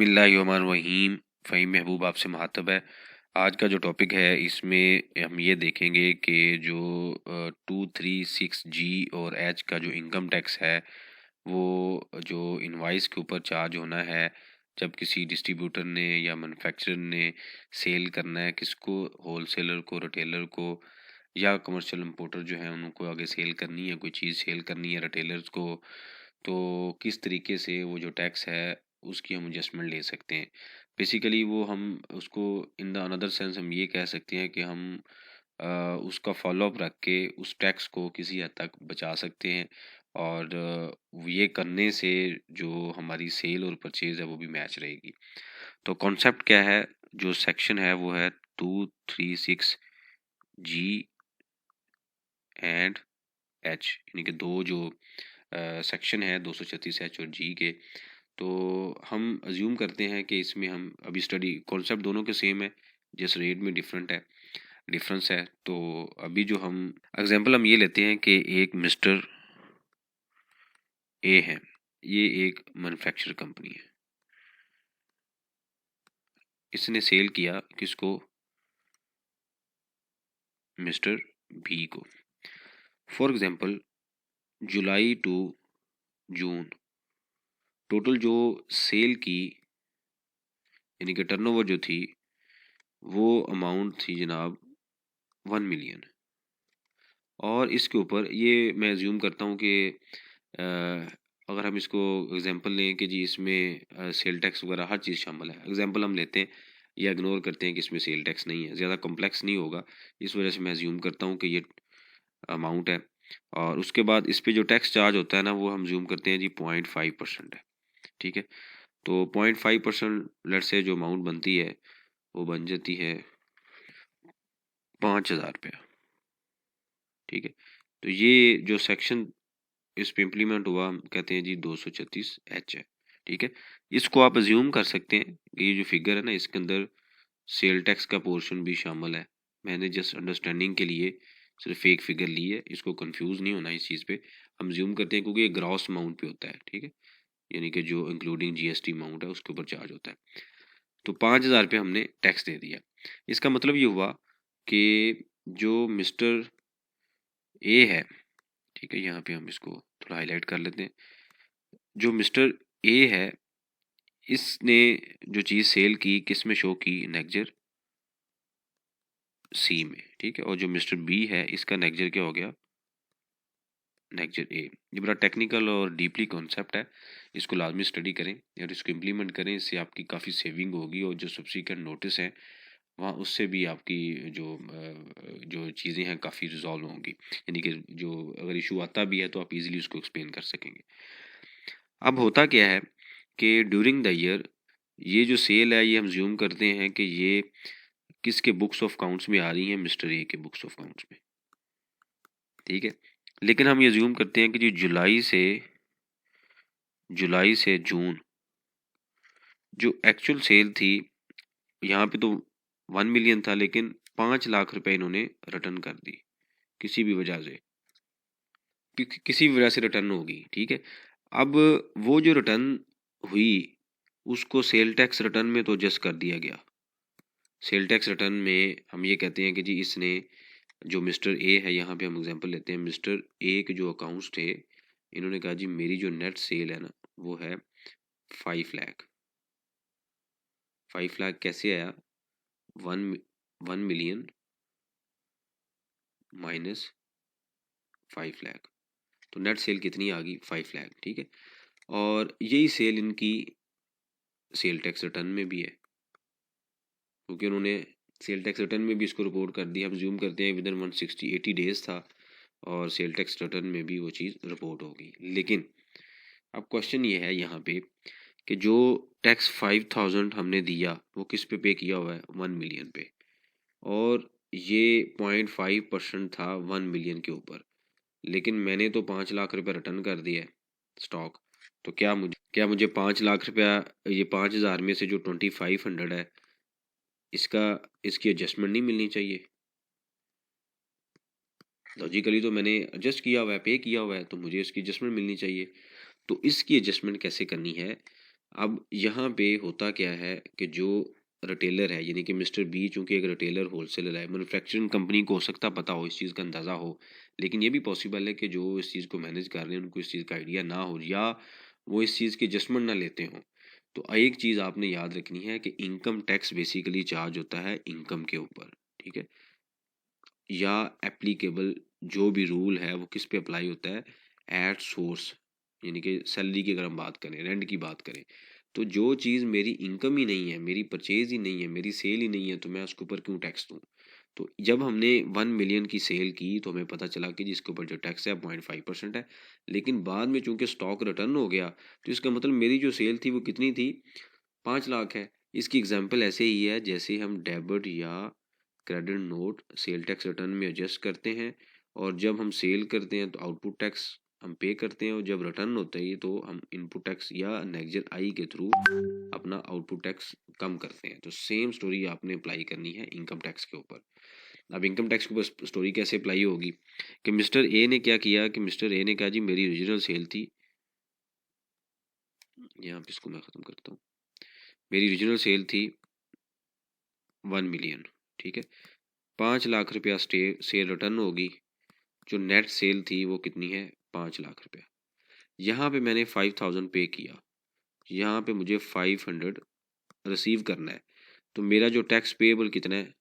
बिस्मिल्लाहिर्रहमानिर्रहीम। फ़हीम महबूब आपसे मुखातब है। आज का जो टॉपिक है इसमें हम ये देखेंगे कि जो 236 जी और एच का जो इनकम टैक्स है वो जो इनवाइस के ऊपर चार्ज होना है जब किसी डिस्ट्रीब्यूटर ने या मैन्युफैक्चरर ने सेल करना है, किसको, होलसेलर को, रिटेलर को या कमर्शियल इंपोर्टर जो है उनको आगे सेल करनी है, कोई चीज़ सेल करनी है रिटेलर्स को, तो किस तरीके से वो जो टैक्स है उसकी हम एडजस्टमेंट ले सकते हैं। बेसिकली वो हम उसको इन द अनदर सेंस हम ये कह सकते हैं कि हम अ, उसका फॉलो अप रख के उस टैक्स को किसी हद तक बचा सकते हैं और ये करने से जो हमारी सेल और परचेज है वो भी मैच रहेगी। तो कॉन्सेप्ट क्या है, जो सेक्शन है वो है 236 जी एंड एच, यानी कि दो जो सेक्शन है 236 एच और जी के। तो हम अज्यूम करते हैं कि इसमें हम अभी स्टडी कॉन्सेप्ट दोनों के सेम है, जिस रेट में डिफरेंस है। तो अभी जो हम एग्जांपल हम ये लेते हैं कि एक मिस्टर ए है, ये एक मैन्युफैक्चर कंपनी है, इसने सेल किया किसको, मिस्टर बी को। फॉर एग्जांपल जुलाई टू जून टोटल जो सेल की यानी कि टर्नओवर जो थी वो अमाउंट थी जनाब 1 मिलियन। और इसके ऊपर ये मैं अज्यूम करता हूँ कि अगर हम इसको एग्जांपल लें कि जी इसमें सेल टैक्स वगैरह हर चीज़ शामिल है, एग्जांपल हम लेते हैं या इग्नोर करते हैं कि इसमें सेल टैक्स नहीं है, ज़्यादा कॉम्प्लेक्स नहीं होगा, इस वजह से मैं अज्यूम करता हूँ कि ये अमाउंट है। और उसके बाद इस पे जो टैक्स चार्ज होता है ना वो हम जूम करते हैं जी 0.5% है, ठीक है। तो 0.5% लेट से जो अमाउंट बनती है वो बन जाती है 5,000 रुपया, ठीक है। तो ये जो सेक्शन इस पे इम्प्लीमेंट हुआ हम कहते हैं जी 236 एच है, ठीक है। इसको आप अज्यूम कर सकते हैं कि ये जो फिगर है ना इसके अंदर सेल टैक्स का पोर्शन भी शामिल है। मैंने जस्ट अंडरस्टैंडिंग के लिए सिर्फ एक फिगर ली है, इसको कंफ्यूज नहीं होना इस चीज़ पे। हम ज्यूम करते हैं क्योंकि ये ग्रॉस अमाउंट पे होता है, ठीक है, यानी कि जो इंक्लूडिंग जीएसटी अमाउंट है उसके ऊपर चार्ज होता है। तो 5,000 रुपये हमने टैक्स दे दिया। इसका मतलब ये हुआ कि जो मिस्टर ए है, ठीक है, यहाँ पे हम इसको थोड़ा हाईलाइट कर लेते हैं। जो मिस्टर ए है इसने जो चीज़ सेल की किस में शो की, नेक्जर सी में, ठीक है। और जो मिस्टर बी है इसका नेक्जर क्या हो गया, नेक्जर ए। ये बड़ा टेक्निकल और डीपली कॉन्सेप्ट है, इसको लाजमी स्टडी करें और इसको इम्प्लीमेंट करें, इससे आपकी काफ़ी सेविंग होगी और जो सब्सिक्वेंट नोटिस हैं वहाँ उससे भी आपकी जो चीज़ें हैं काफ़ी रिजॉल्व होंगी, यानी कि जो अगर इशू आता भी है तो आप इजीली उसको एक्सप्लेन कर सकेंगे। अब होता क्या है कि ड्यूरिंग द ईयर ये जो सेल है ये हम ज्यूम करते हैं कि ये किसके बुक्स ऑफ काउंट्स में आ रही हैं, मिस्टर ए के बुक्स ऑफ काउंट्स में, ठीक है। लेकिन हम ये ज्यूम करते हैं कि जो जुलाई से जून जो एक्चुअल सेल थी, यहाँ पे तो 1 मिलियन था लेकिन 5 लाख रुपए इन्होंने रिटर्न कर दी किसी भी वजह से, किसी भी वजह से रिटर्न होगी, ठीक है। अब वो जो रिटर्न हुई उसको सेल टैक्स रिटर्न में तो जस्ट कर दिया गया। सेल टैक्स रिटर्न में हम ये कहते हैं कि जी इसने जो मिस्टर ए है, यहाँ पे हम एग्जांपल लेते हैं, मिस्टर ए के जो अकाउंट्स थे इन्होंने कहा जी मेरी जो नेट सेल है ना वो है 5 लाख। 5 लाख कैसे आया, 1 मिलियन माइनस 5 लाख, तो नेट सेल कितनी आ गई, 5 लाख, ठीक है। और यही सेल इनकी सेल टैक्स रिटर्न में भी है क्योंकि उन्होंने सेल टैक्स रिटर्न में भी इसको रिपोर्ट कर दिया। हम ज्यूम करते हैं विदिन 160-80 डेज था और सेल टैक्स रिटर्न में भी वो चीज़ रिपोर्ट होगी। लेकिन अब क्वेश्चन ये है यहाँ पे कि जो टैक्स 5,000 हमने दिया वो किस पे किया हुआ है, 1 मिलियन पे, और ये 0.5% था 1 मिलियन के ऊपर। लेकिन मैंने तो 5 लाख रुपये रिटर्न कर दिया है स्टॉक, तो क्या मुझे 5 लाख रुपया, ये 5,000 में से जो 2,500 है इसकी एडजस्टमेंट नहीं मिलनी चाहिए? लॉजिकली तो मैंने एडजस्ट किया हुआ है, पे किया हुआ है, तो मुझे इसकी एडजस्टमेंट मिलनी चाहिए। तो इसकी एडजस्टमेंट कैसे करनी है, अब यहाँ पे होता क्या है कि जो रिटेलर है यानी कि मिस्टर बी चूंकि एक रिटेलर होलसेलर है, मैन्युफैक्चरिंग कंपनी को हो सकता पता हो, इस चीज़ का अंदाज़ा हो, लेकिन ये भी पॉसिबल है कि जो इस चीज़ को मैनेज कर रहे हैं उनको इस चीज़ का आइडिया ना हो या वो इस चीज़ की एडजस्टमेंट ना लेते हों। तो एक चीज़ आपने याद रखनी है कि इनकम टैक्स बेसिकली चार्ज होता है इनकम के ऊपर, ठीक है, या एप्लीकेबल जो भी रूल है वो किस पे अप्लाई होता है, एट सोर्स, यानी कि सैलरी की अगर हम बात करें, रेंट की बात करें, तो जो चीज़ मेरी इनकम ही नहीं है, मेरी परचेज ही नहीं है, मेरी सेल ही नहीं है, तो मैं उसके ऊपर क्यों टैक्स दूँ। तो जब हमने 1 मिलियन की सेल की तो हमें पता चला कि जिसके ऊपर जो टैक्स है 0.5% है, लेकिन बाद में चूंकि स्टॉक रिटर्न हो गया तो इसका मतलब मेरी जो सेल थी वो कितनी थी, 5 लाख है। इसकी एग्जांपल ऐसे ही है जैसे हम डेबिट या credit note sale tax return में एडजस्ट करते हैं, और जब हम सेल करते हैं तो आउटपुट टैक्स हम पे करते हैं, और जब रिटर्न होता है तो हम इनपुट टैक्स या नेग्जर आई के थ्रू अपना आउटपुट टैक्स कम करते हैं। तो सेम स्टोरी आपने अप्लाई करनी है इनकम टैक्स के ऊपर। अब इनकम टैक्स के ऊपर स्टोरी कैसे अप्लाई होगी कि मिस्टर ए ने क्या किया कि मिस्टर ए ने कहा जी मेरी ओरिजिनल सेल थी, यहाँ पे इसको मैं ख़त्म करता हूँ, मेरी ओरिजिनल सेल थी 1 मिलियन, ठीक है, 5 लाख रुपया सेल रिटर्न होगी, जो नेट सेल थी वो कितनी है, 5 लाख रुपया। यहाँ पे मैंने 5,000 पे किया, यहाँ पे मुझे 500 रिसीव करना है, तो मेरा जो टैक्स पेएबल कितना है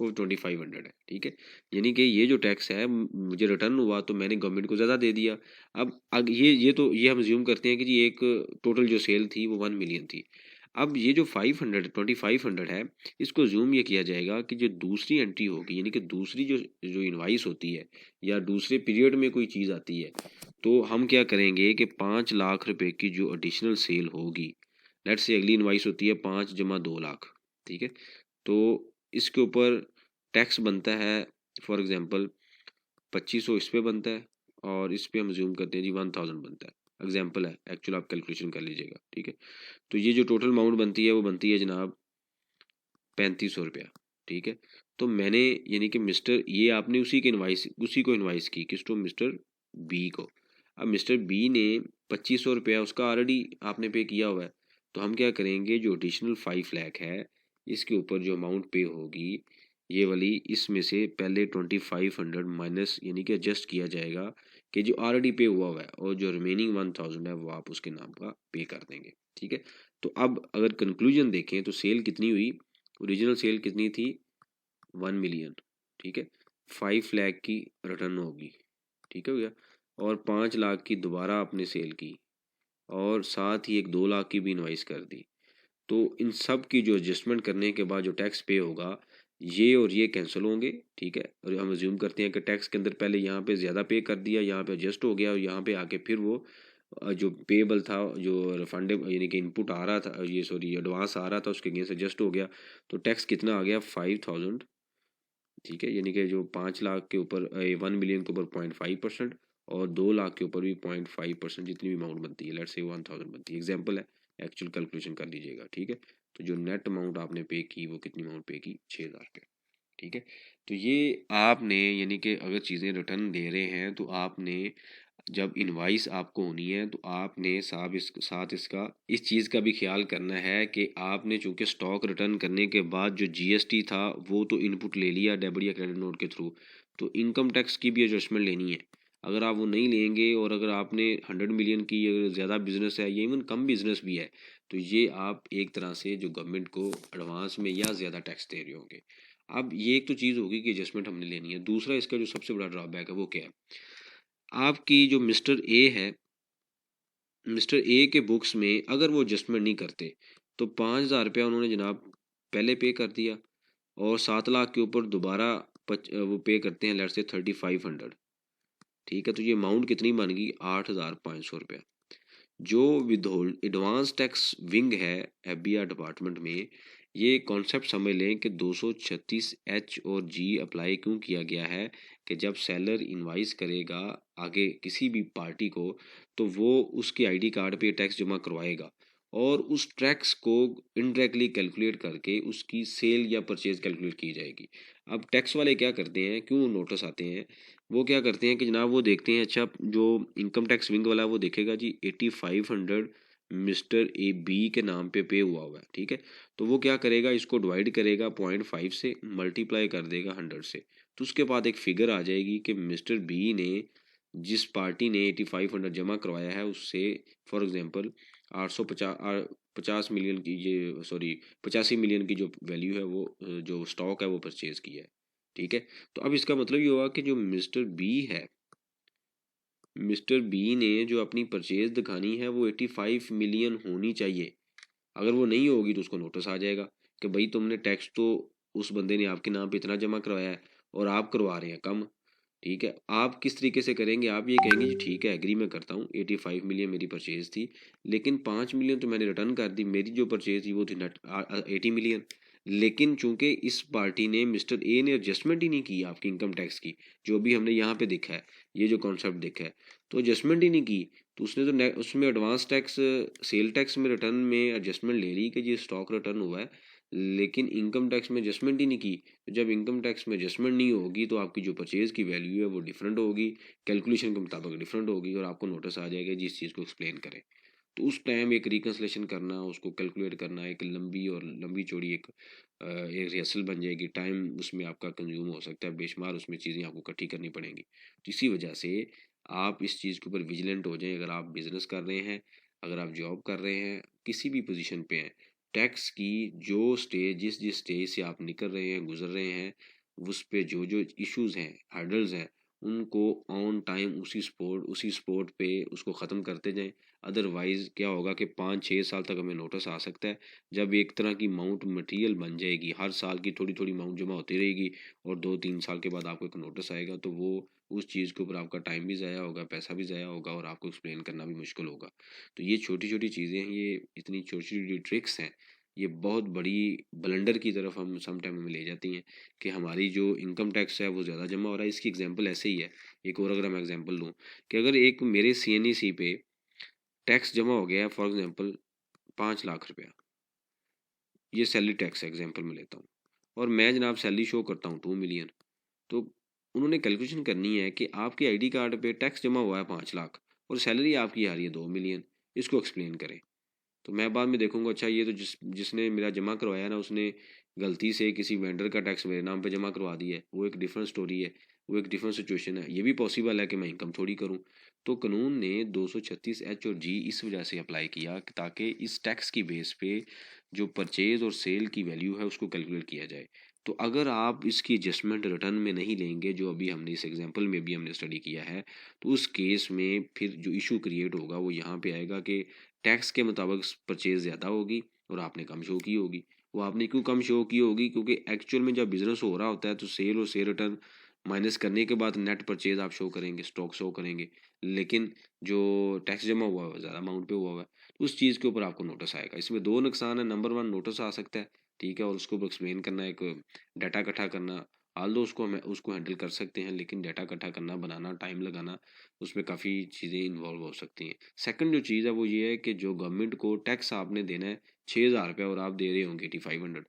वो 2500 है, ठीक है। यानी कि ये जो टैक्स है मुझे रिटर्न हुआ तो मैंने गवर्नमेंट को ज़्यादा दे दिया। अब ये तो ये हम अज्यूम करते हैं कि जी एक टोटल जो सेल थी वो 1 मिलियन थी। अब ये जो 500 2500 है, इसको अज्यूम ये किया जाएगा कि जो दूसरी एंट्री होगी यानी कि दूसरी जो जो इनवाइस होती है या दूसरे पीरियड में कोई चीज़ आती है, तो हम क्या करेंगे कि 5 लाख रुपए की जो एडिशनल सेल होगी, लेट्स से अगली इनवाइस होती है 5 + 2 लाख, ठीक है, तो इसके ऊपर टैक्स बनता है फॉर एग्जांपल 2500 इस पे बनता है, और इस पे हम अज्यूम करते हैं जी 1000 बनता है, एग्जांपल है, एक्चुअल आप कैलकुलेशन कर लीजिएगा, ठीक है। तो ये जो टोटल अमाउंट बनती है वो बनती है जनाब 3500 रुपया, ठीक है। तो मैंने यानी कि मिस्टर ये आपने उसी को इन्वाइस की किसको, मिस्टर बी को। अब मिस्टर बी ने 2500 रुपया उसका ऑलरेडी आपने पे किया हुआ है, तो हम क्या करेंगे जो एडिशनल 5 लाख है इसके ऊपर जो अमाउंट पे होगी ये वाली, इसमें से पहले 2500 माइनस यानी कि एडजस्ट किया जाएगा कि जो ऑलरेडी पे हुआ है, और जो रिमेनिंग 1000 है वो आप उसके नाम का पे कर देंगे, ठीक है। तो अब अगर कंक्लूजन देखें तो सेल कितनी हुई, ओरिजिनल सेल कितनी थी 1 मिलियन, ठीक है, 5 लाख की रिटर्न होगी, ठीक हो गया, और 5 लाख की दोबारा आपने सेल की, और साथ ही एक 2 लाख की भी इन्वाइस कर दी। तो इन सब की जो एडजस्टमेंट करने के बाद जो टैक्स पे होगा ये और ये कैंसिल होंगे, ठीक है, और हम अज्यूम करते हैं कि टैक्स के अंदर पहले यहाँ पे ज़्यादा पे कर दिया, यहाँ पे एडजस्ट हो गया, और यहाँ पे आके फिर वो जो पेएबल था जो रिफंडेबल यानी कि इनपुट आ रहा था, ये सॉरी एडवांस आ रहा था उसके अगेंस्ट एडजस्ट हो गया, तो टैक्स कितना आ गया 5000, ठीक है, यानी कि जो 5 लाख के ऊपर 1 मिलियन के ऊपर 0.5%, और 2 लाख के ऊपर भी 0.5% जितनी भी अमाउंट बनती है, लेट्स से 1000 बनती है, एग्जाम्पल है, एक्चुअल कैलकुलेशन कर लीजिएगा, ठीक है। तो जो नेट अमाउंट आपने पे की वो कितनी अमाउंट पे की, 6000 रुपये, ठीक है। तो ये आपने यानी कि अगर चीज़ें रिटर्न दे रहे हैं तो आपने जब इनवाइस आपको होनी है तो आपने साथ इसका इस चीज़ का भी ख्याल करना है कि आपने चूंकि स्टॉक रिटर्न करने के बाद जो जीएसटी था वो तो इनपुट ले लिया डेबिट या क्रेडिट नोट के थ्रू, तो इनकम टैक्स की भी एडजस्टमेंट लेनी है। अगर आप वो नहीं लेंगे और अगर आपने 100 मिलियन की अगर ज़्यादा बिजनेस है या इवन कम बिजनेस भी है, तो ये आप एक तरह से जो गवर्नमेंट को एडवांस में या ज़्यादा टैक्स दे रहे होंगे। अब ये एक तो चीज़ होगी कि एडजस्टमेंट हमने लेनी है। दूसरा इसका जो सबसे बड़ा ड्रॉबैक है वो क्या है, आपकी जो मिस्टर ए है, मिस्टर ए के बुक्स में अगर वो एडजस्टमेंट नहीं करते तो 5,000 रुपया उन्होंने जनाब पहले पे कर दिया, और 7 लाख के ऊपर दोबारा वो पे करते हैं लेट्स से 3500, ठीक है, तो ये अमाउंट कितनी बन गई 8,500 रुपया। जो विदहोल्ड एडवांस टैक्स विंग है एफबीआई डिपार्टमेंट में, ये कॉन्सेप्ट समझ लें कि 236 एच और जी अप्लाई क्यों किया गया है कि जब सेलर इनवाइस करेगा आगे किसी भी पार्टी को तो वो उसके आईडी कार्ड पे टैक्स जमा करवाएगा, और उस टैक्स को इनडायरेक्टली कैलकुलेट करके उसकी सेल या परचेज कैलकुलेट की जाएगी। अब टैक्स वाले क्या करते हैं, क्यों नोटिस आते हैं, वो क्या करते हैं कि जनाब वो देखते हैं, अच्छा जो इनकम टैक्स विंग वाला है वो देखेगा जी 8500 मिस्टर ए बी के नाम पे हुआ है, ठीक है। तो वो क्या करेगा, इसको डिवाइड करेगा 0.5 से, मल्टीप्लाई कर देगा 100 से, तो उसके बाद एक फिगर आ जाएगी कि मिस्टर बी ने, जिस पार्टी ने 8500 जमा करवाया है उससे, फॉर एग्जांपल 50 मिलियन की, ये सॉरी 85 मिलियन की जो वैल्यू है वो जो स्टॉक है वो परचेज किया है, ठीक है। तो अब इसका मतलब ये हुआ कि जो मिस्टर बी है, मिस्टर बी ने जो अपनी परचेज दिखानी है वो 85 मिलियन होनी चाहिए। अगर वो नहीं होगी तो उसको नोटिस आ जाएगा कि भाई तुमने टैक्स तो उस बंदे ने आपके नाम पे इतना जमा करवाया है और आप करवा रहे हैं कम, ठीक है। आप किस तरीके से करेंगे, आप ये कहेंगे जी ठीक है एग्री मैं करता हूँ, 85 मिलियन मेरी परचेज थी, लेकिन 5 मिलियन तो मैंने रिटर्न कर दी, मेरी जो परचेज थी वो थी 80 मिलियन। लेकिन चूंकि इस पार्टी ने, मिस्टर ए ने एडजस्टमेंट ही नहीं की आपकी इनकम टैक्स की, जो भी हमने यहाँ पे देखा है, ये जो कॉन्सेप्ट देखा है, तो एडजस्टमेंट ही नहीं की, तो उसने तो उसमें एडवांस टैक्स, सेल टैक्स में रिटर्न में एडजस्टमेंट ले ली कि ये स्टॉक रिटर्न हुआ है, लेकिन इनकम टैक्स में एडजस्टमेंट ही नहीं की। तो जब इनकम टैक्स में एडजस्टमेंट नहीं होगी तो आपकी जो परचेज की वैल्यू है वो डिफरेंट होगी, कैलकुलेशन के मुताबिक डिफरेंट होगी, और आपको नोटिस आ जाएगा जिस चीज़ को एक्सप्लेन करें। तो उस टाइम एक रिकन्सलेशन करना, उसको कैलकुलेट करना, एक लंबी और लंबी चौड़ी एक रिहर्सल बन जाएगी, टाइम उसमें आपका कंज्यूम हो सकता है, बेशुमार उसमें चीज़ें आपको इकट्ठी करनी पड़ेंगी। तो इसी वजह से आप इस चीज़ के ऊपर विजिलेंट हो जाएं। अगर आप बिजनेस कर रहे हैं, अगर आप जॉब कर रहे हैं, किसी भी पोजीशन पे हैं, टैक्स की जो स्टेज, जिस जिस स्टेज से आप निकल रहे हैं, गुजर रहे हैं, उस पे जो जो इश्यूज हैं, हर्डल्स हैं, उनको ऑन टाइम उसी स्पोर्ट पे उसको ख़त्म करते जाएं। अदरवाइज़ क्या होगा कि 5-6 साल तक हमें नोटिस आ सकता है। जब एक तरह की अमाउंट मटेरियल बन जाएगी, हर साल की थोड़ी थोड़ी अमाउंट जमा होती रहेगी, और 2-3 साल के बाद आपको एक नोटिस आएगा, तो वो उस चीज़ के ऊपर आपका टाइम भी ज़ाया होगा, पैसा भी ज़ाया होगा, और आपको एक्सप्लेन करना भी मुश्किल होगा। तो ये छोटी छोटी चीज़ें हैं, ये इतनी छोटी छोटी ट्रिक्स हैं, ये बहुत बड़ी ब्लंडर की तरफ हम सम टाइम हमें ले जाती हैं कि हमारी जो इनकम टैक्स है वो ज़्यादा जमा हो रहा है। इसकी एग्जांपल ऐसे ही है, एक और अगर मैं एग्जांपल दूं, कि अगर एक मेरे CNEC पे टैक्स जमा हो गया है फॉर एग्जांपल 5 लाख रुपया, ये सैलरी टैक्स एग्जांपल में लेता हूँ, और मैं जनाब सैलरी शो करता हूँ 2 मिलियन, तो उन्होंने कैलकुलेशन करनी है कि आपके आईडी कार्ड पे टैक्स जमा हुआ है 5 लाख, और सैलरी आपकी आ रही है 2 मिलियन, इसको एक्सप्लेन करें। तो मैं बाद में देखूंगा अच्छा ये तो जिसने मेरा जमा करवाया ना, उसने गलती से किसी वेंडर का टैक्स मेरे नाम पे जमा करवा दिया है, वो एक डिफरेंट स्टोरी है, वो एक डिफरेंट सिचुएशन है। ये भी पॉसिबल है कि मैं इनकम थोड़ी करूं। तो कानून ने 236H और G इस वजह से अप्लाई किया कि ताकि इस टैक्स की बेस पे जो परचेज और सेल की वैल्यू है उसको कैलकुलेट किया जाए। तो अगर आप इसकी एडजस्टमेंट रिटर्न में नहीं लेंगे, जो अभी हमने इस एग्जांपल में भी हमने स्टडी किया है, तो उस केस में फिर जो इशू क्रिएट होगा वो यहाँ पे आएगा कि टैक्स के मुताबिक परचेज ज़्यादा होगी और आपने कम शो की होगी। वो आपने क्यों कम शो की होगी, क्योंकि एक्चुअल में जब बिजनेस हो रहा होता है तो सेल और सेल रिटर्न माइनस करने के बाद नेट परचेज आप शो करेंगे, स्टॉक शो करेंगे, लेकिन जो टैक्स जमा हुआ है ज़्यादा अमाउंट पे हुआ हुआ है, तो उस चीज़ के ऊपर आपको नोटिस आएगा। इसमें दो नुकसान है, नंबर वन नोटिस आ सकता है, ठीक है, और उसको एक्सप्लेन करना, एक डाटा इकट्ठा करना, हाल दो उसको हम उसको हैंडल कर सकते हैं, लेकिन डाटा इकट्ठा करना, बनाना, टाइम लगाना, उसमें काफ़ी चीज़ें इन्वॉल्व हो सकती हैं। सेकंड जो चीज़ है वो ये है कि जो गवर्नमेंट को टैक्स आपने देना है 6,000 रुपया, और आप दे रहे होंगे 8500,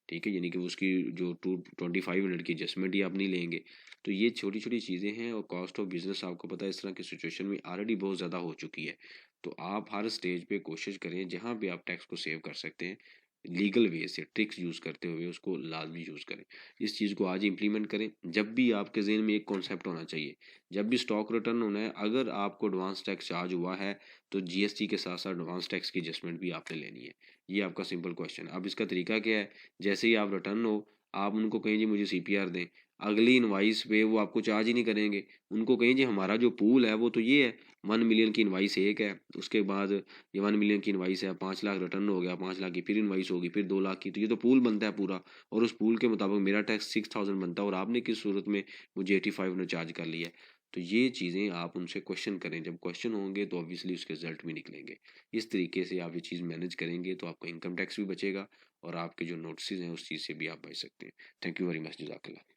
ठीक है, यानी कि उसकी जो 2500 की एडजस्टमेंट ही आप नहीं लेंगे। तो ये छोटी छोटी चीज़ें हैं, और कॉस्ट ऑफ बिजनेस आपको पता है इस तरह की सिचुएशन में ऑलरेडी बहुत ज़्यादा हो चुकी है। तो आप हर स्टेज पे कोशिश करें जहाँ भी आप टैक्स को सेव कर सकते हैं, लीगल वे से ट्रिक्स यूज़ करते हुए उसको लाजमी यूज़ करें। इस चीज़ को आज इम्प्लीमेंट करें। जब भी आपके जहन में एक कॉन्सेप्ट होना चाहिए, जब भी स्टॉक रिटर्न होना है, अगर आपको एडवांस टैक्स चार्ज हुआ है तो GST के साथ साथ एडवांस टैक्स की एडजस्टमेंट भी आपने लेनी है। ये आपका सिंपल क्वेश्चन है। अब इसका तरीका क्या है, जैसे ही आप रिटर्न हो, आप उनको कहें जी मुझे CPR दें, अगली इनवाइस पे वो आपको चार्ज ही नहीं करेंगे। उनको कहें जी हमारा जो पूल है वो तो ये है, 1 मिलियन की इनवाइस एक है, उसके बाद ये 1 मिलियन की इनवाइस है, 5 लाख रिटर्न हो गया, 5 लाख की फिर इनवाइस होगी, फिर 2 लाख की, तो ये तो पूल बनता है पूरा, और उस पूल के मुताबिक मेरा टैक्स 6000 बनता है, और आपने किस सूरत में मुझे 85 ने चार्ज कर लिया है। तो ये चीज़ें आप उनसे क्वेश्चन करें, जब क्वेश्चन होंगे तो ऑब्वियसली उसके रिजल्ट भी निकलेंगे। इस तरीके से आप ये चीज़ मैनेज करेंगे तो आपका इनकम टैक्स भी बचेगा, और आपके जो नोटिस हैं उस चीज़ से भी आप बच सकते हैं। थैंक यू वेरी मच, जज़ाकल्लाह।